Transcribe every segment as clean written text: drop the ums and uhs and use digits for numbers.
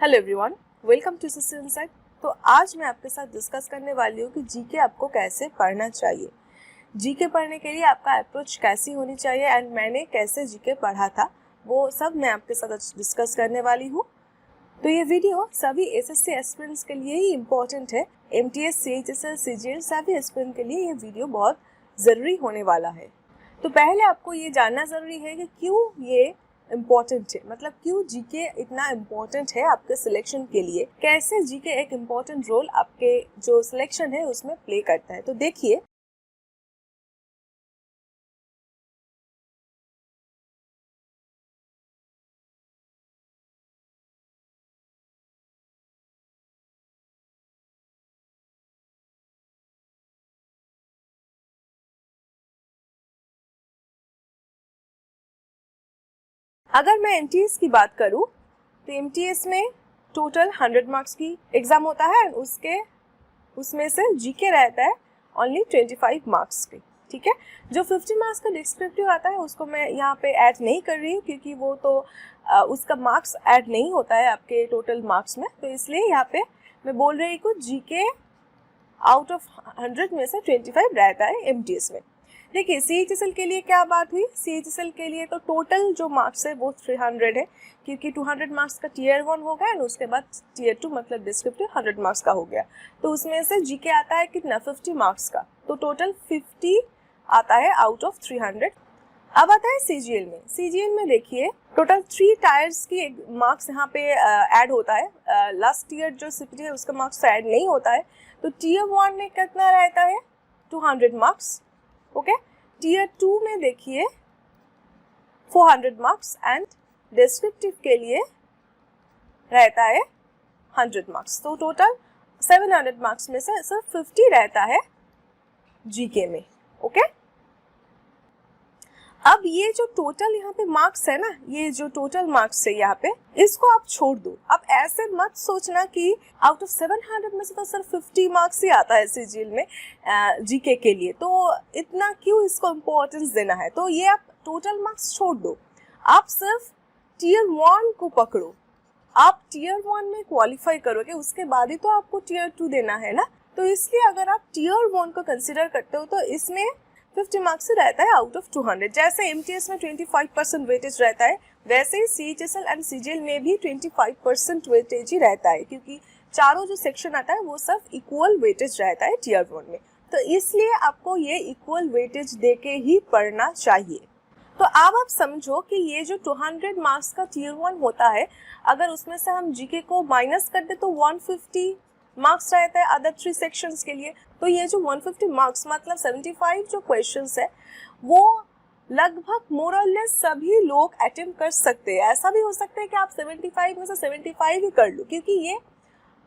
Hello everyone, welcome to sister insight. तो आज मैं आपके साथ डिस्कस करने वाली हूँ कि जीके आपको कैसे पढ़ना चाहिए। जीके पढ़ने के लिए आपका अप्रोच कैसी होनी चाहिए एंड मैंने कैसे जीके पढ़ा था वो सब मैं आपके साथ डिस्कस करने वाली हूँ। तो ये वीडियो सभी एसएससी एस्पिरेंट्स के लिए ही इम्पोर्टेंट है। एमटीएस, सीएचएसएल, सीजीएल सभी एस्पिरेंट के लिए ये वीडियो बहुत ज़रूरी होने वाला है। तो पहले आपको ये जानना ज़रूरी है कि क्यों ये इम्पॉर्टेंट है, मतलब क्यों जीके इतना इम्पॉर्टेंट है आपके सिलेक्शन के लिए, कैसे जीके एक इम्पॉर्टेंट रोल आपके जो सिलेक्शन है उसमें प्ले करता है। तो देखिए, अगर मैं एमटीएस की बात करूं तो एमटीएस में टोटल 100 मार्क्स की एग्जाम होता है। उसमें से जीके रहता है ओनली 25 मार्क्स की। ठीक है, जो 50 मार्क्स का डिस्क्रिप्टिव आता है उसको मैं यहाँ पे ऐड नहीं कर रही हूँ क्योंकि वो तो उसका मार्क्स ऐड नहीं होता है आपके टोटल मार्क्स में। तो इसलिए यहाँ पे मैं बोल रही हूँ जीके आउट ऑफ 100 में से 25 रहता है एमटीएस में। देखिए, सीएचएसएल के लिए क्या बात हुई। सीएचएसएल के लिए तो टोटल जो मार्क्स है वो 300 है क्योंकि 200 मार्क्स का टीयर 1 हो गया एंड उसके बाद टीयर 2 मतलब डिस्क्रिप्टिव 100 मार्क्स का हो गया। तो उसमें से जीके आता है कितना, 50 मार्क्स का। तो टोटल 50 आता है आउट ऑफ 300। अब आता है सीजीएल में। सीजीएल में देखिए टोटल 3 टायर्स की मार्क्स यहाँ पे ऐड होता है। लास्ट ईयर जो सीपीटी है उसका मार्क्स ऐड नहीं होता है। तो टीयर 1 में कितना रहता है, 200 मार्क्स। ओके, टीयर 2 में देखिए 400 मार्क्स एंड डिस्क्रिप्टिव के लिए रहता है 100 मार्क्स। तो टोटल 700 मार्क्स में से सिर्फ 50 रहता है जीके में। ओके, अब ये जो टोटल यहाँ पे मार्क्स है ना, ये जो टोटल मार्क्स है यहाँ पे, इसको आप छोड़ दो। अब ऐसे मत सोचना कि आउट ऑफ 700 में से तो सिर्फ 50 मार्क्स ही आता है सीजीएल में जीके के लिए, तो इतना क्यों इसको इम्पोर्टेंस देना है। तो ये आप टोटल मार्क्स छोड़ दो, आप सिर्फ टीयर 1 को पकड़ो। आप टीयर 1 में क्वालिफाई करोगे उसके बाद ही तो आपको टीयर 2 देना है ना। तो इसलिए अगर आप टीयर 1 को कंसिडर करते हो तो इसमें 50 मार्क्स से रहता है आउट ऑफ 200। जैसे एमटीएस में 25% वेटेज रहता है वैसे ही सीएचएसएल एंड सीजीएल में भी 25% वेटेज ही रहता है क्योंकि चारों जो सेक्शन आता है वो सब इक्वल वेटेज रहता है टीयर 1 में। तो इसलिए आपको ये इक्वल वेटेज दे के ही पढ़ना चाहिए। तो अब आप समझो कि ये जो 200 मार्क्स का टीयर 1 होता है, अगर उसमें से हम जीके को माइनस कर दे तो 150 मार्क्स रहता है अदर 3 सेक्शंस के लिए। तो ये जो 150 मार्क्स मतलब 75 जो क्वेश्चंस है वो लगभग मोर और लेस सभी लोग अटेम्प्ट कर सकते हैं। ऐसा भी हो सकता है कि आप 75 में से 75 ही कर लो क्योंकि ये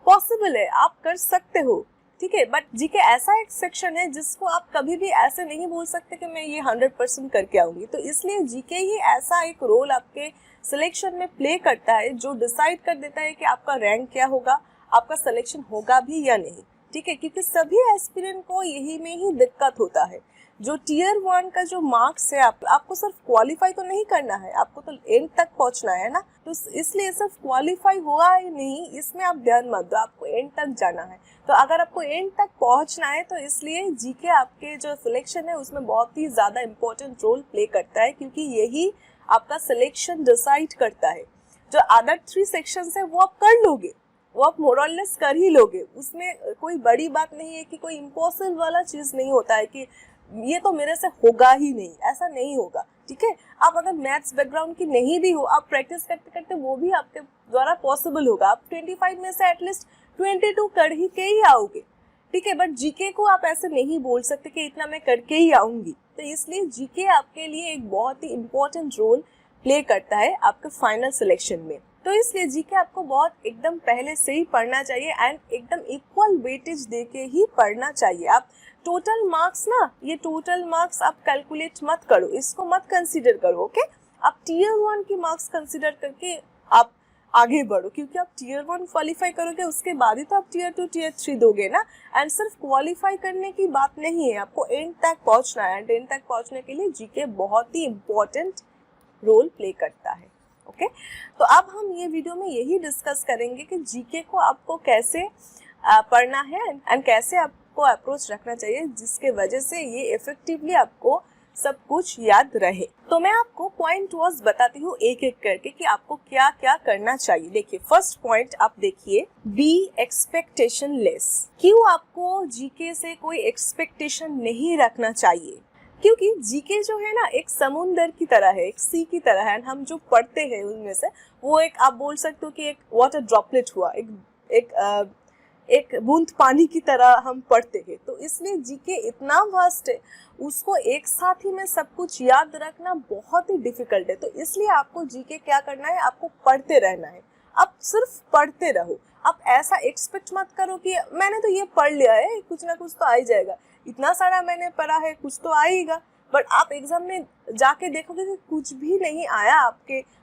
पॉसिबल है, आप कर सकते हो। ठीक है, बट जीके ऐसा एक सेक्शन है जिसको आप कभी भी ऐसे नहीं बोल सकते कि मैं ये 100% करके आऊंगी। तो इसलिए जीके ही ऐसा एक रोल आपके सिलेक्शन में प्ले करता है जो डिसाइड कर देता है कि आपका रैंक क्या होगा, आपका सिलेक्शन होगा भी या नहीं। ठीक है, क्योंकि सभी एस्पिरेंट को यही में ही दिक्कत होता है। जो टीयर 1 का जो मार्क्स है आपको सिर्फ क्वालिफाई तो नहीं करना है, आपको तो एंड तक पहुंचना है ना। तो इसलिए सिर्फ क्वालिफाई हुआ ही नहीं इसमें आप ध्यान मत दो, आपको एंड तक जाना है। तो अगर आपको एंड तक पहुंचना है तो इसलिए जीके आपके जो सिलेक्शन है उसमें बहुत ही ज़्यादा इम्पोर्टेंट रोल प्ले करता है क्योंकि यही आपका सिलेक्शन डिसाइड करता है। जो अदर 3 सेक्शंस है वो आप कर लोगे, वो आप मोर और लेस कर ही लोगे। उसमें कोई बड़ी बात नहीं है कि कोई इम्पॉसिबल वाला चीज़ नहीं होता है कि ये तो मेरे से होगा ही नहीं, ऐसा नहीं होगा। ठीक है, आप अगर मैथ्स बैकग्राउंड की नहीं भी हो, आप प्रैक्टिस करते करते वो भी आपके द्वारा पॉसिबल होगा। आप 25 में से एटलीस्ट 22 कर ही के ही आओगे। ठीक है, बट जीके को आप ऐसे नहीं बोल सकते कि इतना मैं करके ही आऊँगी। तो इसलिए जीके आपके लिए एक बहुत ही इम्पोर्टेंट रोल प्ले करता है आपके फाइनल सिलेक्शन में। तो इसलिए जीके आपको बहुत एकदम पहले से ही पढ़ना चाहिए एंड एकदम इक्वल वेटेज देके ही पढ़ना चाहिए। आप टोटल मार्क्स ना, ये टोटल मार्क्स आप कैलकुलेट मत करो, इसको मत कंसीडर करो। ओके, आप टीयर 1 की मार्क्स कंसीडर करके आप आगे बढ़ो क्योंकि आप टीयर 1 क्वालिफाई करोगे उसके बाद ही तो आप टीयर 2 टीयर 3 दोगे ना। एंड सिर्फ क्वालिफाई करने की बात नहीं है, आपको एंड तक पहुंचना है एंड एंड तक पहुंचने के लिए जीके बहुत ही इम्पोर्टेंट रोल प्ले करता है। ओके, तो अब हम ये वीडियो में यही डिस्कस करेंगे कि जीके को आपको कैसे पढ़ना है एंड कैसे आपको अप्रोच रखना चाहिए जिसके वजह से ये इफेक्टिवली आपको सब कुछ याद रहे। तो मैं आपको पॉइंट वाइज बताती हूँ एक एक करके कि आपको क्या क्या करना चाहिए। देखिए, फर्स्ट पॉइंट आप देखिए, बी एक्सपेक्टेशन लेस। क्यों आपको जीके से कोई एक्सपेक्टेशन नहीं रखना चाहिए? क्योंकि जीके जो है ना एक समुंदर की तरह है, एक सी की तरह है। हम जो पढ़ते हैं उनमें से वो एक, आप बोल सकते हो कि एक वाटर ड्रॉपलेट हुआ, एक बूंद पानी की तरह हम पढ़ते हैं। तो इसलिए जीके इतना वास्ट है, उसको एक साथ ही में सब कुछ याद रखना बहुत ही डिफिकल्ट है। तो इसलिए आपको जीके क्या करना है, आपको पढ़ते रहना है। आप सिर्फ पढ़ते रहो। आप ऐसा एक्सपेक्ट मत करो कि मैंने तो ये पढ़ लिया है, कुछ ना कुछ तो आ ही जाएगा, इतना सारा मैंने पढ़ा है, कुछ तो आएगा। बट आप एग्जाम में जाके देखोगे कि कुछ भी नहीं आया,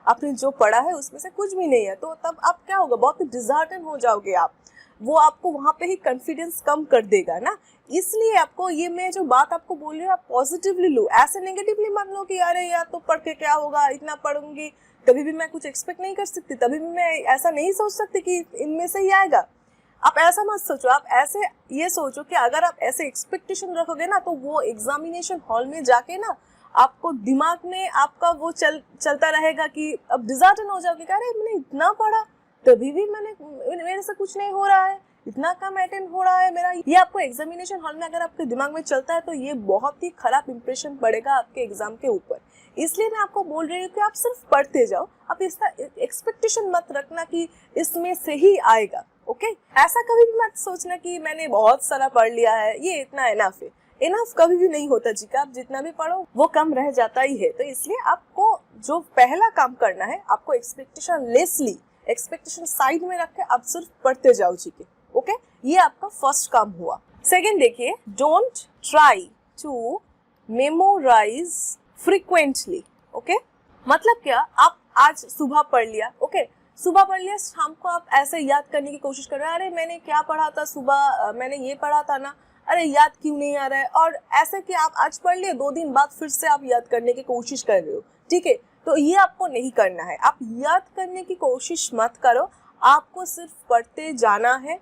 आपने जो पढ़ा है उसमें से कुछ भी नहीं है। तो तब आप क्या होगा, बहुत डिसहार्टन हो जाओगे आप। वो आपको वहाँ पे ही कॉन्फिडेंस कम कर देगा ना। इसलिए आपको ये, मैं जो बात आपको बोल रही हूँ, आप पॉजिटिवली लो, ऐसे नेगेटिवली मत लो कि अरे यार तो पढ़ के क्या होगा, इतना पढ़ूंगी कभी भी मैं कुछ एक्सपेक्ट नहीं कर सकती, तभी भी मैं ऐसा नहीं सोच सकती कि इनमें से ही आएगा। आप ऐसा मत सोचो, आप ऐसे ये सोचो कि अगर आप ऐसे एक्सपेक्टेशन रखोगे ना तो वो एग्जामिनेशन हॉल में जाके ना आपको दिमाग में आपका वो चलता रहेगा कि अब डिजार्टन हो जाओगे कि अरे मैंने इतना पढ़ा तभी भी मेरे से कुछ नहीं हो रहा है, इतना कम अटेंड हो रहा है मेरा। ये आपको एग्जामिनेशन हॉल में अगर आपके दिमाग में चलता है तो ये बहुत ही खराब इंप्रेशन पड़ेगा आपके एग्जाम के ऊपर। इसलिए मैं आपको बोल रही हूँ कि आप सिर्फ पढ़ते जाओ, आप इसका एक्सपेक्टेशन मत रखना कि इसमें से ही आएगा। ओके, ऐसा कभी भी मत सोचना कि मैंने बहुत सारा पढ़ लिया है, ये इतना इनफ है। इनफ कभी भी नहीं होता जी का, आप जितना भी पढ़ो वो कम रह जाता ही है। तो इसलिए आपको जो पहला काम करना है, आपको एक्सपेक्टेशन लेसली, एक्सपेक्टेशन साइड में रख के आप सिर्फ पढ़ते जाओ जी के। ओके, ये आपका फर्स्ट काम हुआ। सेकेंड देखिए, don't try to memorise frequently. Okay, मतलब क्या, आप आज सुबह पढ़ लिया, ओके, सुबह पढ़ लिया, शाम को आप ऐसे याद करने की कोशिश कर रहे हो, अरे मैंने क्या पढ़ा था सुबह, मैंने ये पढ़ा था ना, अरे याद क्यों नहीं आ रहा है। और ऐसे कि आप आज पढ़ लिए, 2 दिन बाद फिर से आप याद करने की कोशिश कर रहे हो, ठीक है। तो ये आपको नहीं करना है। आप याद करने की कोशिश मत करो, आपको सिर्फ पढ़ते जाना है।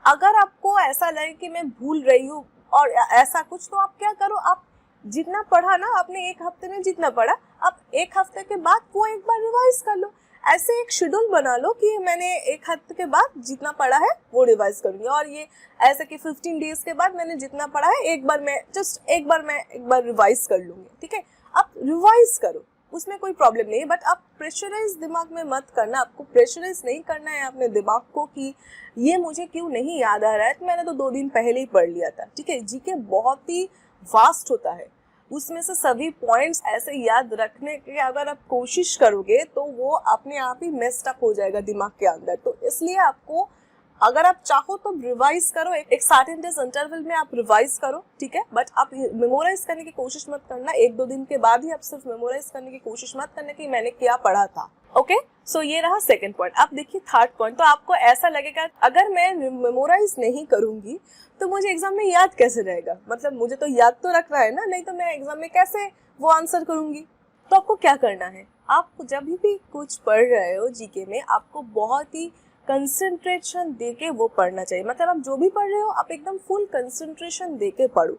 अगर आपको ऐसा लगे कि मैं भूल रही हूँ और ऐसा कुछ, तो आप क्या करो, आप जितना पढ़ा ना, आपने एक हफ्ते में जितना पढ़ा, आप एक हफ्ते के बाद वो एक बार रिवाइज कर लो। ऐसे एक शेड्यूल बना लो कि मैंने एक हफ्ते के बाद जितना पढ़ा है वो रिवाइज करूंगी, और ये ऐसे कि 15 डेज के बाद मैंने जितना पढ़ा है एक बार मैं रिवाइज कर लूंगी, ठीक है। आप रिवाइज करो, उसमें कोई प्रॉब्लम नहीं है। बट आप प्रेशराइज दिमाग में मत करना, आपको प्रेशराइज नहीं करना है अपने दिमाग को कि ये मुझे क्यों नहीं याद आ रहा है, तो मैंने तो 2 दिन पहले ही पढ़ लिया था, ठीक है। जीके बहुत ही वास्ट होता है, उसमें से सभी पॉइंट्स ऐसे याद रखने की अगर आप कोशिश करोगे तो वो अपने आप ही मेस्ड अप हो जाएगा दिमाग के अंदर। तो इसलिए आपको, अगर आप चाहो तो रिवाइज करो, एक सर्टेन डेज इंटरवल में आप रिवाइज करो, ठीक है। बट आप मेमोराइज करने की कोशिश मत करना, 1-2 दिन के बाद ही आप सिर्फ मेमोराइज करने की कोशिश मत करना कि मैंने क्या पढ़ा था। ओके, सो ये रहा सेकंड पॉइंट। अब देखिए थर्ड पॉइंट। तो आपको ऐसा लगेगा अगर मैं मेमोराइज नहीं करूंगी तो मुझे एग्जाम में याद कैसे रहेगा, मतलब मुझे तो याद तो रखना है ना, नहीं तो मैं एग्जाम में कैसे वो आंसर करूंगी। तो आपको क्या करना है, आप जब भी कुछ पढ़ रहे हो जीके में, आपको बहुत ही कंसंट्रेशन देके वो पढ़ना चाहिए। मतलब आप जो भी पढ़ रहे हो आप एकदम फुल कंसंट्रेशन देके पढ़ो।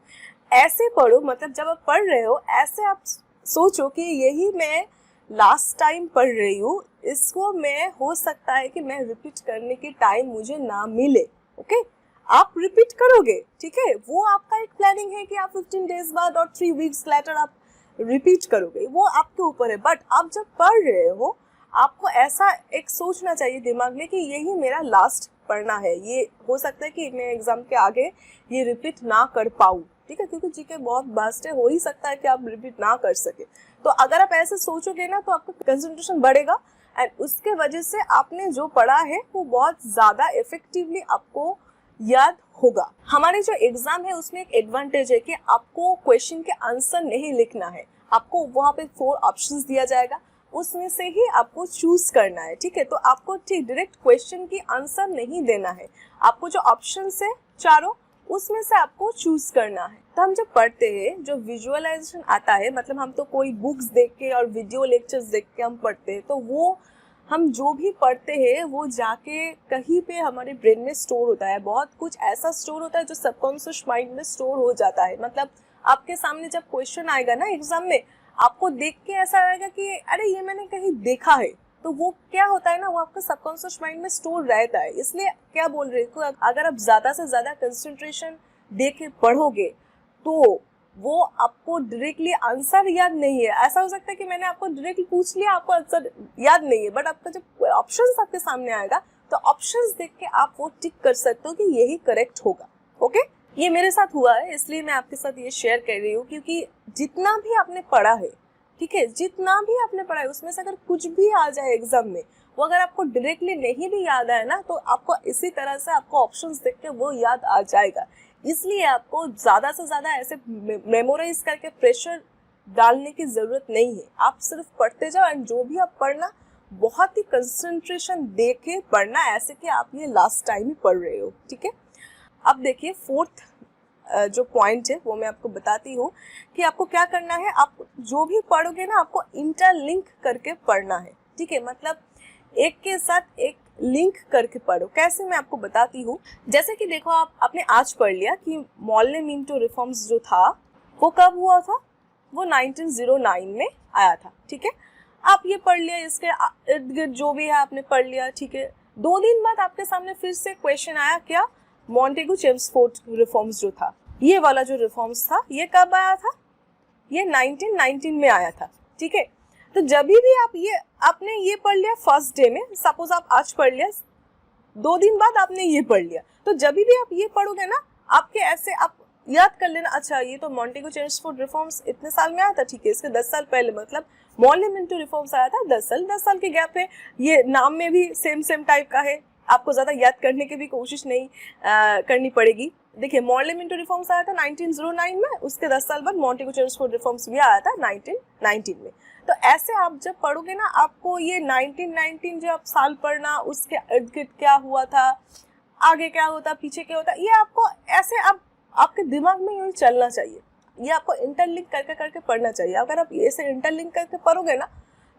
ऐसे पढ़ो, मतलब जब आप पढ़ रहे हो ऐसे आप सोचो कि यही मैं लास्ट टाइम पढ़ रही हूँ, इसको मैं, हो सकता है कि मैं रिपीट करने की टाइम मुझे ना मिले। ओके, आप रिपीट करोगे, ठीक है। वो आपका एक प्लानिंग है कि आप 15 डेज बाद और 3 वीक्स लेटर आप रिपीट करोगे, वो आपके ऊपर है। बट आप जब पढ़ रहे हो आपको ऐसा एक सोचना चाहिए दिमाग में कि यही मेरा लास्ट पढ़ना है, ये हो सकता है कि मैं एग्जाम के आगे ये रिपीट ना कर पाऊँ, ठीक है, क्योंकि जीके बहुत वास्ट है, हो ही सकता है कि आप रिपीट ना कर सके। तो अगर आप ऐसे सोचोगे ना तो आपका कंसंट्रेशन बढ़ेगा एंड उसके वजह से आपने जो पढ़ा है वो बहुत ज़्यादा इफेक्टिवली आपको याद होगा। हमारे जो एग्जाम है उसमें एक एडवांटेज है कि आपको क्वेश्चन के आंसर नहीं लिखना है, आपको वहाँ पे 4 ऑप्शंस दिया जाएगा, उसमें से ही आपको चूज करना है, ठीक है। तो आपको ठीक डायरेक्ट क्वेश्चन की आंसर नहीं देना है, आपको जो ऑप्शंस है चारों उसमें से आपको चूज करना है। तो हम जब पढ़ते हैं जो विजुअलाइजेशन आता है, मतलब हम तो कोई बुक्स देख के और वीडियो लेक्चर्स देख के हम पढ़ते हैं, तो वो हम जो भी पढ़ते हैं वो जाके कहीं पे हमारे ब्रेन में स्टोर होता है, बहुत कुछ ऐसा स्टोर होता है जो सबकॉन्शियस माइंड में स्टोर हो जाता है। मतलब आपके सामने जब क्वेश्चन आएगा ना एग्जाम में, आपको देख के ऐसा आएगा कि अरे ये मैंने कहीं देखा है, तो वो क्या होता है ना, वो आपका सबकॉन्शियस माइंड में स्टोर रहता है। इसलिए क्या बोल रहे हैं, अगर आप ज्यादा से ज्यादा कंसंट्रेशन दे के पढ़ोगे तो वो आपको डायरेक्टली आंसर याद नहीं है। ऐसा हो सकता है कि मैंने आपको डायरेक्टली पूछ लिया, आपको आंसर याद नहीं है, बट आपका जब ऑप्शंस आपके सामने आएगा तो ऑप्शंस देख के आप वो टिक कर सकते हो कि यही करेक्ट होगा। ओके, ये मेरे साथ हुआ है, इसलिए मैं आपके साथ ये शेयर कर रही हूँ। क्योंकि जितना भी आपने पढ़ा है, ठीक है, जितना भी आपने पढ़ा है उसमें से अगर कुछ भी आ जाए एग्जाम में, वो अगर आपको डायरेक्टली नहीं भी याद आए ना, तो आपको इसी तरह से आपको ऑप्शंस देख के वो याद आ जाएगा। इसलिए आपको ज्यादा से ज्यादा ऐसे मेमोराइज करके प्रेशर डालने की जरूरत नहीं है। आप सिर्फ पढ़ते जाओ, एंड जो भी आप पढ़ना बहुत ही कंसंट्रेशन दे के पढ़ना, ऐसे कि आप ये लास्ट टाइम ही पढ़ रहे हो। ठीक है, अब देखिए फोर्थ जो पॉइंट है वो मैं आपको बताती हूँ कि आपको क्या करना है। आप जो भी पढ़ोगे ना, आपको इंटरलिंक करके पढ़ना है। ठीक है, मतलब एक के साथ एक लिंक करके पढ़ो। कैसे, मैं आपको बताती हूँ। जैसे कि देखो, आपने आज पढ़ लिया कि मॉल्ले मिंटो रिफॉर्म्स जो था वो कब हुआ था, वो 1909 में आया था। ठीक है, आप ये पढ़ लिया, इसके इर्द गिर्द जो भी है आपने पढ़ लिया। ठीक है, 2 दिन बाद आपके सामने फिर से क्वेश्चन आया, क्या, मॉन्टेगू चेम्सफोर्ड रिफॉर्म्स जो था, ये वाला जो रिफॉर्म्स था ये कब आया था, ये 1919 में आया था। ठीक है, तो जब भी आपने ये पढ़ लिया फर्स्ट डे में, सपोज आप आज पढ़ लिया, 2 दिन बाद आपने ये पढ़ लिया, तो जब भी आप ये पढ़ोगे ना, आपके ऐसे आप याद कर लेना, अच्छा ये तो मॉन्टेगू चेम्सफोर्ड रिफॉर्म्स इतने साल में आया था। ठीक है, इसके 10 साल पहले, मतलब मॉल्ले मिंटो रिफॉर्म्स आया था 10 साल के गैप है। ये नाम में भी सेम टाइप का है, आपको ज्यादा याद करने की भी कोशिश नहीं करनी पड़ेगी। देखिए, मॉल्ले मिंटो रिफॉर्म्स आया था 1909 में, उसके 10 साल बाद मॉन्टेगू चेम्सफोर्ड रिफॉर्म्स भी आया था 1919 में। तो ऐसे आप जब पढ़ोगे ना, आपको ये 1919 जो आप साल पढ़ना, उसके इर्द गिर्द क्या हुआ था, आगे क्या होता, पीछे क्या होता, ये आपको ऐसे आपके दिमाग में यूँ चलना चाहिए। ये आपको इंटरलिंक करके करके पढ़ना चाहिए। अगर आप ये से इंटरलिंक करके पढ़ोगे ना,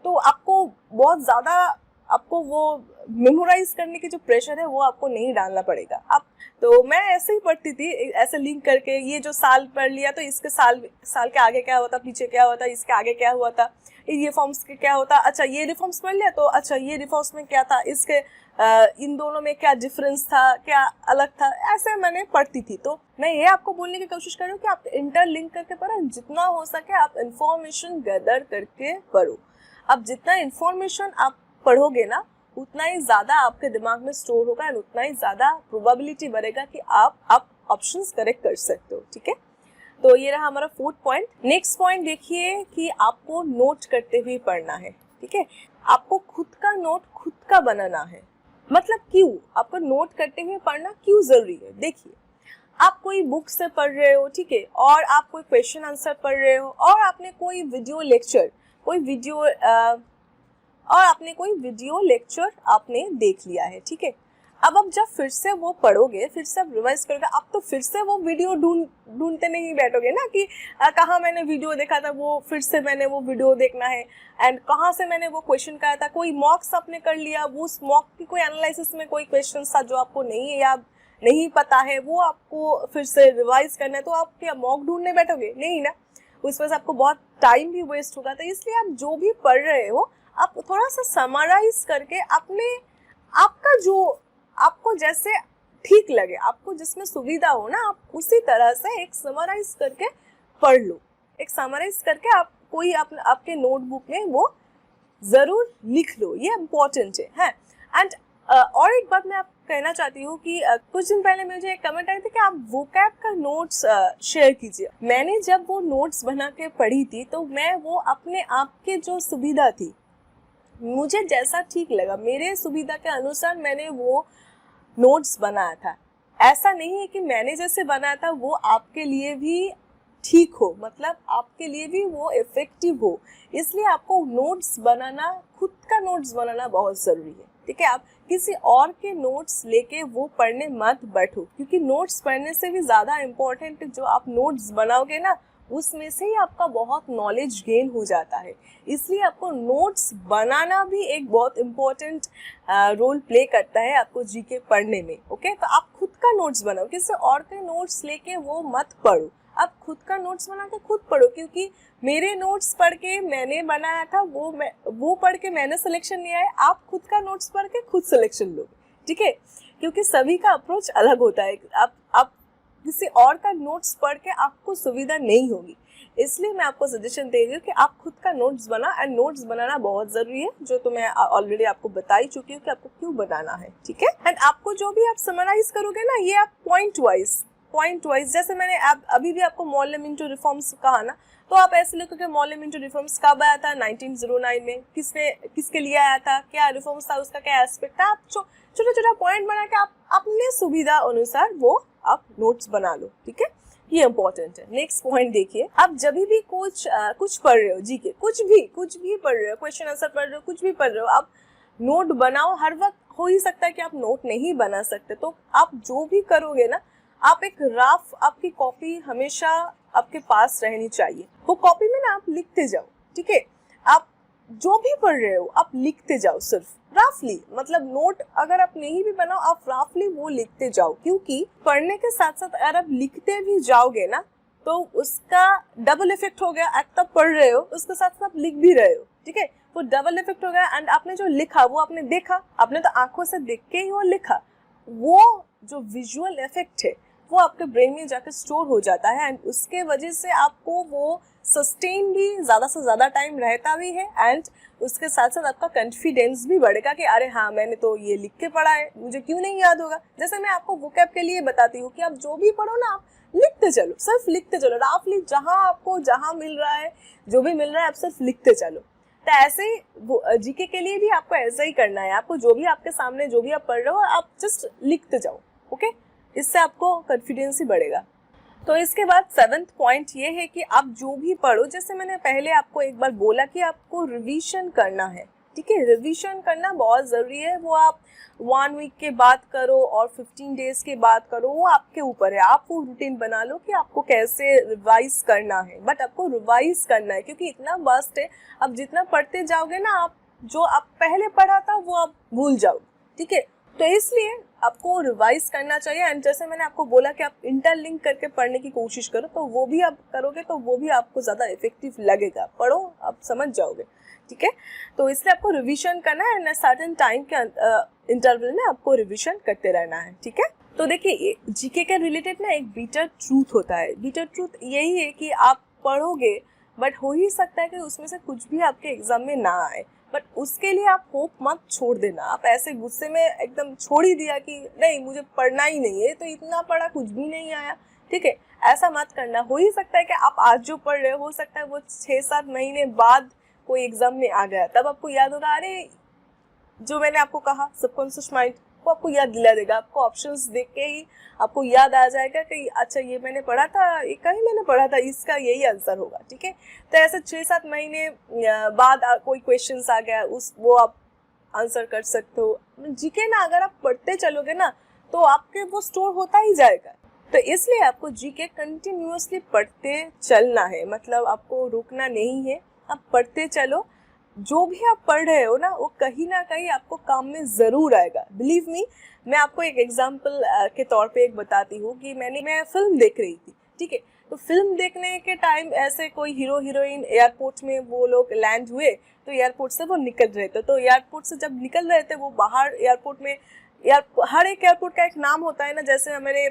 तो आपको बहुत ज़्यादा आपको वो मेमोराइज करने की जो प्रेशर है वो आपको नहीं डालना पड़ेगा। आप तो मैं ऐसे ही पढ़ती थी, ऐसे लिंक करके, ये जो साल पढ़ लिया तो इसके साल के आगे क्या होता, पीछे क्या होता, इसके आगे क्या हुआ था, ये रिफॉर्म्स के क्या होता, अच्छा ये रिफॉर्म्स पढ़ लिया तो अच्छा ये रिफॉर्म्स में क्या था, इसके इन दोनों में क्या डिफरेंस था, क्या अलग था, ऐसे मैंने पढ़ती थी। तो मैं ये आपको बोलने की कोशिश कर रही हूँ कि आप इंटरलिंक करके पढ़ो, जितना हो सके आप इंफॉर्मेशन गैदर करके पढ़ो। अब जितना इंफॉर्मेशन आप पढ़ोगे ना, उतना ही ज्यादा आपके दिमाग में स्टोर होगा, और उतना ही ज्यादा प्रोबेबिलिटी बढ़ेगा कि आप ऑप्शंस करेक्ट कर सकते हो। ठीक है, तो ये रहा हमारा 4th पॉइंट। नेक्स्ट पॉइंट देखिए कि आपको नोट करते हुए पढ़ना है। ठीक है, आपको खुद का नोट खुद का बनाना है। मतलब क्यों आपको नोट करते हुए पढ़ना क्यों जरूरी है? देखिए, आप कोई बुक से पढ़ रहे हो, ठीक है, और आप कोई क्वेश्चन आंसर पढ़ रहे हो, और आपने कोई वीडियो लेक्चर आपने देख लिया है। ठीक है, अब आप जब फिर से वो पढ़ोगे, फिर से आप रिवाइज करोगे, आप तो फिर से वो वीडियो ढूंढते नहीं बैठोगे ना कि कहाँ मैंने वीडियो देखा था, वो फिर से मैंने वो वीडियो देखना है, एंड कहाँ से मैंने वो क्वेश्चन करा था। कोई मॉक्स आपने कर लिया, वो उस मॉक की कोई एनालिसिस में कोई क्वेश्चन था जो आपको नहीं पता है, वो आपको फिर से रिवाइज करना है, तो आप क्या मॉक ढूंढने बैठोगे? नहीं ना, उस वजह से आपको बहुत टाइम भी वेस्ट होगा। तो इसलिए आप जो भी पढ़ रहे हो, आप थोड़ा सा समराइज करके आपका जो आपको जैसे ठीक लगे, आपको जिसमें सुविधा हो ना, आप उसी तरह से एक समराइज करके पढ़ लो। एक समराइज करके आप कोई आपके नोटबुक में वो जरूर लिख लो, ये इम्पोर्टेंट है। एंड और एक बात मैं आप कहना चाहती हूँ कि कुछ दिन पहले मुझे एक कमेंट आया था कि आप वोकैब का नोट्स शेयर कीजिए। मैंने जब वो नोट्स बना के पढ़ी थी, तो मैं वो अपने आप के जो सुविधा थी, मुझे जैसा ठीक लगा, मेरे सुविधा के अनुसार मैंने वो नोट्स बनाया था। ऐसा नहीं है कि मैंने जैसे बनाया था वो आपके लिए भी ठीक हो, मतलब आपके लिए भी वो इफेक्टिव हो। इसलिए आपको नोट्स बनाना, खुद का नोट्स बनाना बहुत ज़रूरी है। ठीक है, आप किसी और के नोट्स लेके वो पढ़ने मत बैठो, क्योंकि नोट्स पढ़ने से भी ज़्यादा इम्पोर्टेंट जो आप नोट्स बनाओगे ना, उसमें से ही आपका बहुत नॉलेज गेन हो जाता है। इसलिए आपको नोट्स बनाना भी एक बहुत इम्पोर्टेंट रोल प्ले करता है आपको जीके पढ़ने में। ओके, तो आप खुद का नोट्स बनाओ, किसी और के नोट्स लेके वो मत पढ़ो, आप खुद का नोट्स बना के खुद पढ़ो। क्योंकि मेरे नोट्स पढ़ के मैंने बनाया था, वो पढ़ के मैंने सिलेक्शन लिया है, आप खुद का नोट्स पढ़ के खुद सिलेक्शन लो, ठीक है। क्योंकि सभी का अप्रोच अलग होता है, आप किसी और का नोट्स पढ़ के आपको सुविधा नहीं होगी। इसलिए मैं आपको सजेशन दे रही हूँ कि आप खुद का नोट्स बना, एंड नोट्स बनाना बहुत ज़रूरी है, जो तो मैं ऑलरेडी आपको बता ही चुकी हूँ कि आपको क्यों बनाना है, ठीक है। एंड आपको जो भी आप समराइज करोगे ना, ये आप पॉइंट वाइज, जैसे मैंने अभी भी आपको मॉर्लम इंटू रिफॉर्म्स कहा ना, तो आप ऐसे लिखोगे मॉर्लम इंटू रिफॉर्म्स कब आया था, 1909 में, किसके लिए आया था, क्या रिफॉर्म्स था, उसका क्या एस्पेक्ट था। आप छोटा छोटा पॉइंट बना के आप अपने सुविधा अनुसार वो आप नोट्स बना लो, ठीक है। ये इंपॉर्टेंट है। नेक्स्ट पॉइंट देखिए, आप जब भी कुछ पढ़ रहे हो, जीके कुछ भी पढ़ रहे हो, क्वेश्चन आंसर पढ़ रहे हो, कुछ भी पढ़ रहे हो, आप नोट बनाओ। हर वक्त हो ही सकता है कि आप नोट नहीं बना सकते, तो आप जो भी करोगे ना, आप एक रफ, आपकी कॉपी हमेशा आपके पास रहनी चाहिए। वो कॉपी में ना आप लिखते जाओ, ठीक है। आप जो भी पढ़ रहे हो आप लिखते जाओ, सिर्फ रफली, मतलब नोट अगर आप नहीं भी बनाओ, आप रफली वो लिखते जाओ। क्योंकि पढ़ने के साथ साथ अगर आप लिखते भी जाओगे ना, तो उसका डबल इफेक्ट हो गया। एक तो पढ़ रहे हो, उसके साथ साथ आप लिख भी रहे हो, ठीक है। वो डबल इफेक्ट हो गया, एंड आपने जो लिखा वो आपने देखा, आपने तो आंखों से देख के ही वो लिखा, वो जो विजुअल इफेक्ट है वो आपके ब्रेन में जाकर स्टोर हो जाता है, एंड उसके वजह से आपको वो सस्टेन भी ज़्यादा से ज़्यादा टाइम रहता भी है, एंड उसके साथ साथ आपका कॉन्फिडेंस भी बढ़ेगा कि अरे हाँ, मैंने तो ये लिख के पढ़ा है, मुझे क्यों नहीं याद होगा। जैसे मैं आपको वोकैब के लिए बताती हूँ कि आप जो भी पढ़ो ना, आप लिखते चलो, सिर्फ लिखते चलो, रफली जहाँ मिल रहा है, जो भी मिल रहा है, आप सिर्फ लिखते चलो। तो ऐसे ही जीके के लिए भी आपको ऐसा ही करना है। आपको जो भी आपके सामने, जो भी आप पढ़ रहे हो, आप जस्ट लिखते जाओ, ओके। इससे आपको कॉन्फिडेंस ही बढ़ेगा। तो इसके बाद 7th पॉइंट ये है कि आप जो भी पढ़ो, जैसे मैंने पहले आपको एक बार बोला कि आपको रिवीजन करना है, ठीक है। रिवीजन करना बहुत ज़रूरी है। वो आप 1 वीक के बाद करो और 15 डेज के बाद करो, वो आपके ऊपर है। आप वो रूटीन बना लो कि आपको कैसे रिवाइज करना है, बट आपको रिवाइज करना है क्योंकि इतना वास्ट है। अब जितना पढ़ते जाओगे ना, आप जो आप पहले पढ़ा था वो आप भूल जाओगे, ठीक है। तो इसलिए आपको रिवाइज करना चाहिए। एंड जैसे मैंने आपको बोला कि आप इंटरलिंक करके पढ़ने की कोशिश करो, तो वो भी आप करोगे तो वो भी आपको ज़्यादा इफेक्टिव लगेगा। पढ़ो, आप समझ जाओगे, ठीक है। तो इसलिए आपको रिवीजन करना है, एंड सर्टेन टाइम के इंटरवल में आपको रिवीजन करते रहना है, ठीक है। तो देखिए, जीके के रिलेटेड ना एक बिटर ट्रूथ होता है। बिटर ट्रूथ यही है कि आप पढ़ोगे, बट हो ही सकता है कि उसमें से कुछ भी आपके एग्जाम में ना आए, बट उसके लिए आप होप मत छोड़ देना। आप ऐसे गुस्से में एकदम छोड़ ही दिया कि नहीं, मुझे पढ़ना ही नहीं है, तो इतना पढ़ा, कुछ भी नहीं आया, ठीक है। ऐसा मत करना। हो ही सकता है कि आप आज जो पढ़ रहे हो सकता है वो 6-7 महीने बाद कोई एग्जाम में आ गया, तब आपको याद होगा, अरे जो मैंने आपको कहा सबकॉन्शियस माइंड वो आपको याद दिला देगा। आपको ऑप्शंस देख के ही आपको याद आ जाएगा कि अच्छा, ये मैंने पढ़ा था, ये कहीं मैंने पढ़ा था, इसका यही आंसर होगा, ठीक है। तो ऐसे 6-7 महीने बाद कोई क्वेश्चंस आ गया, वो आप आंसर कर सकते हो। जीके ना अगर आप पढ़ते चलोगे ना, तो आपके वो स्टोर होता ही जाएगा। तो इसलिए आपको जीके कंटिन्यूअसली पढ़ते चलना है, मतलब आपको रुकना नहीं है, आप पढ़ते चलो। जो भी आप पढ़ रहे हो ना, वो कहीं ना कहीं आपको काम में ज़रूर आएगा। बिलीव मी, मैं आपको एक एग्जांपल के तौर पे एक बताती हूँ कि मैं फिल्म देख रही थी, ठीक है। तो फिल्म देखने के टाइम ऐसे कोई हीरो हीरोइन एयरपोर्ट में वो लोग लैंड हुए, तो एयरपोर्ट से वो निकल रहे थे। तो एयरपोर्ट से जब निकल रहे थे, वो बाहर एयरपोर्ट में हर एक एयरपोर्ट का एक नाम होता है ना। जैसे हमारे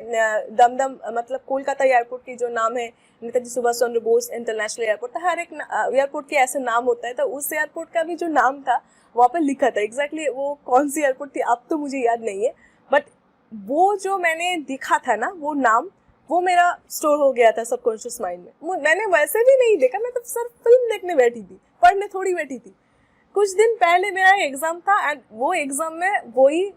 दमदम, मतलब कोलकाता एयरपोर्ट की जो नाम है नेताजी सुभाष चंद्र बोस इंटरनेशनल एयरपोर्ट, तो हर एक एयरपोर्ट के ऐसे नाम होता है। तो उस एयरपोर्ट का भी जो नाम था वहाँ पे लिखा था। एग्जैक्टली वो कौन सी एयरपोर्ट थी अब तो मुझे याद नहीं है, बट वो जो मैंने देखा था ना, वो नाम, वो मेरा स्टोर हो गया था सबकॉन्शियस माइंड में। मैंने वैसे भी नहीं देखा, मैं तो सिर्फ फिल्म देखने बैठी थी, पढ़ने थोड़ी बैठी थी। कुछ दिन पहले मेरा एग्जाम था, एंड वो एग्जाम में वही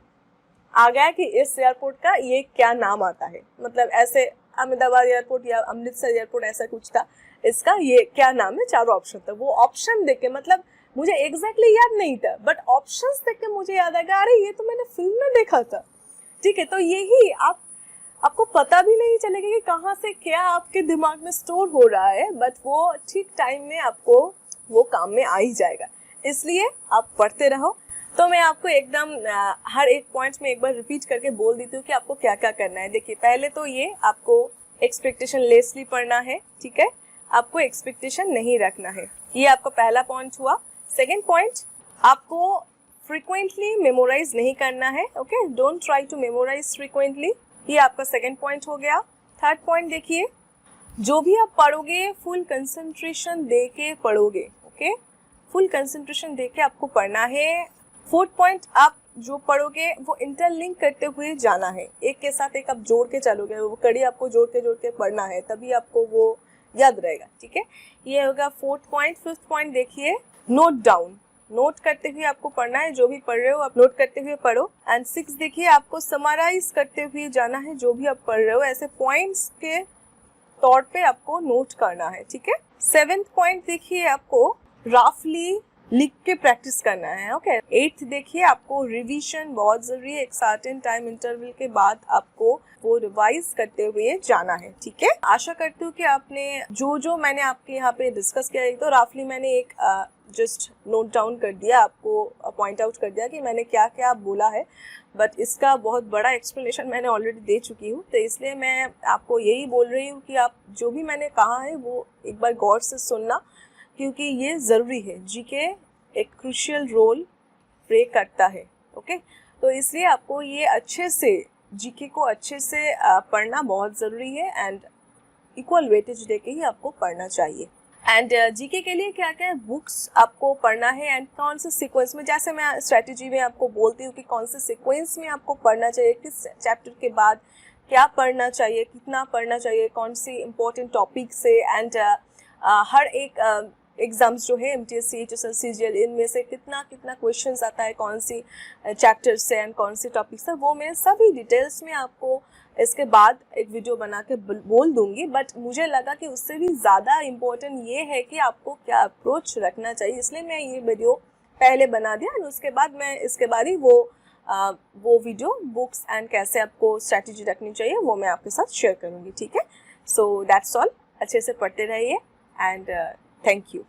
आ गया कि इस एयरपोर्ट का ये क्या नाम आता है, मतलब ऐसे अहमदाबाद एयरपोर्ट या अमृतसर एयरपोर्ट ऐसा कुछ था, इसका ये क्या नाम है, 4 ऑप्शन था। वो ऑप्शन देख के, मतलब मुझे एग्जैक्टली याद नहीं था, बट ऑप्शंस देख के मुझे याद आ गया, अरे ये तो मैंने फिल्म में देखा था, ठीक है। तो यही आपको पता भी नहीं चलेगा कि कहाँ से क्या आपके दिमाग में स्टोर हो रहा है, बट वो ठीक टाइम में आपको वो काम में आ ही जाएगा। इसलिए आप पढ़ते रहो। तो मैं आपको एकदम हर एक पॉइंट में एक बार रिपीट करके बोल देती हूँ कि आपको क्या क्या करना है। देखिए, पहले तो ये आपको एक्सपेक्टेशन लेसली पढ़ना है, ठीक है, आपको एक्सपेक्टेशन नहीं रखना है, ये आपका पहला पॉइंट हुआ। सेकेंड पॉइंट, आपको फ्रीक्वेंटली मेमोराइज नहीं करना है, okay, don't try to memorise frequently, ये आपका सेकेंड पॉइंट हो गया। थर्ड पॉइंट देखिए, जो भी आप पढ़ोगे फुल कंसंट्रेशन दे के पढ़ोगे, ओके, फुल कंसंट्रेशन दे के आपको पढ़ना है। फोर्थ पॉइंट, आप जो पढ़ोगे वो इंटरलिंक करते हुए जाना है, एक के साथ एक आप जोड़ के चलोगे, वो कड़ी आपको जोड़ के पढ़ना है, तभी आपको वो याद रहेगा, ठीक है, ये होगा फोर्थ पॉइंट। फिफ्थ पॉइंट देखिए, नोट डाउन, नोट करते हुए आपको पढ़ना है, जो भी पढ़ रहे हो आप नोट करते हुए पढ़ो। एंड सिक्स देखिए, आपको समराइज करते हुए जाना है, जो भी आप पढ़ रहे हो ऐसे पॉइंट्स के तौर पे आपको नोट करना है, ठीक है। सेवेंथ पॉइंट देखिए, आपको रफली लिख के प्रैक्टिस करना है, ओके। एट्थ देखिए, आपको रिवीजन बहुत जरूरी है, एक सर्टेन टाइम इंटरवल के बाद आपको वो रिवाइज करते हुए जाना है, ठीक है। आशा करती हूँ कि आपने जो मैंने आपके यहाँ पे डिस्कस किया, एक तो रफली मैंने एक जस्ट नोट डाउन कर दिया, आपको पॉइंट आउट कर दिया कि मैंने क्या क्या बोला है, बट इसका बहुत बड़ा एक्सप्लेनेशन मैंने ऑलरेडी दे चुकी हूँ, तो इसलिए मैं आपको यही बोल रही हूँ कि आप जो भी मैंने कहा है वो एक बार गौर से सुनना, क्योंकि ये ज़रूरी है, जीके एक क्रूशियल रोल प्ले करता है, ओके। तो इसलिए आपको ये अच्छे से जीके को अच्छे से पढ़ना बहुत ज़रूरी है, एंड इक्वल वेटेज दे के ही आपको पढ़ना चाहिए। एंड जीके के लिए क्या क्या बुक्स आपको पढ़ना है एंड कौन से सीक्वेंस में, जैसे मैं स्ट्रैटेजी में आपको बोलती हूँ कि कौन से सीक्वेंस में आपको पढ़ना चाहिए, किस चैप्टर के बाद क्या पढ़ना चाहिए, कितना पढ़ना चाहिए, कौन सी इम्पोर्टेंट टॉपिक से, एंड हर एक एग्जाम्स जो है MTS CHSL CGL इनमें से कितना क्वेश्चंस आता है, कौन सी चैप्टर से एंड कौन सी टॉपिक से, वो मैं सभी डिटेल्स में आपको इसके बाद एक वीडियो बना के बोल दूंगी। बट मुझे लगा कि उससे भी ज़्यादा इम्पोर्टेंट ये है कि आपको क्या अप्रोच रखना चाहिए, इसलिए मैं ये वीडियो पहले बना दिया, और उसके बाद मैं इसके बाद ही वो वीडियो बुक्स एंड कैसे आपको स्ट्रैटेजी रखनी चाहिए वो मैं आपके साथ शेयर करूँगी, ठीक है। सो दैट्स ऑल, अच्छे से पढ़ते रहिए एंड थैंक यू।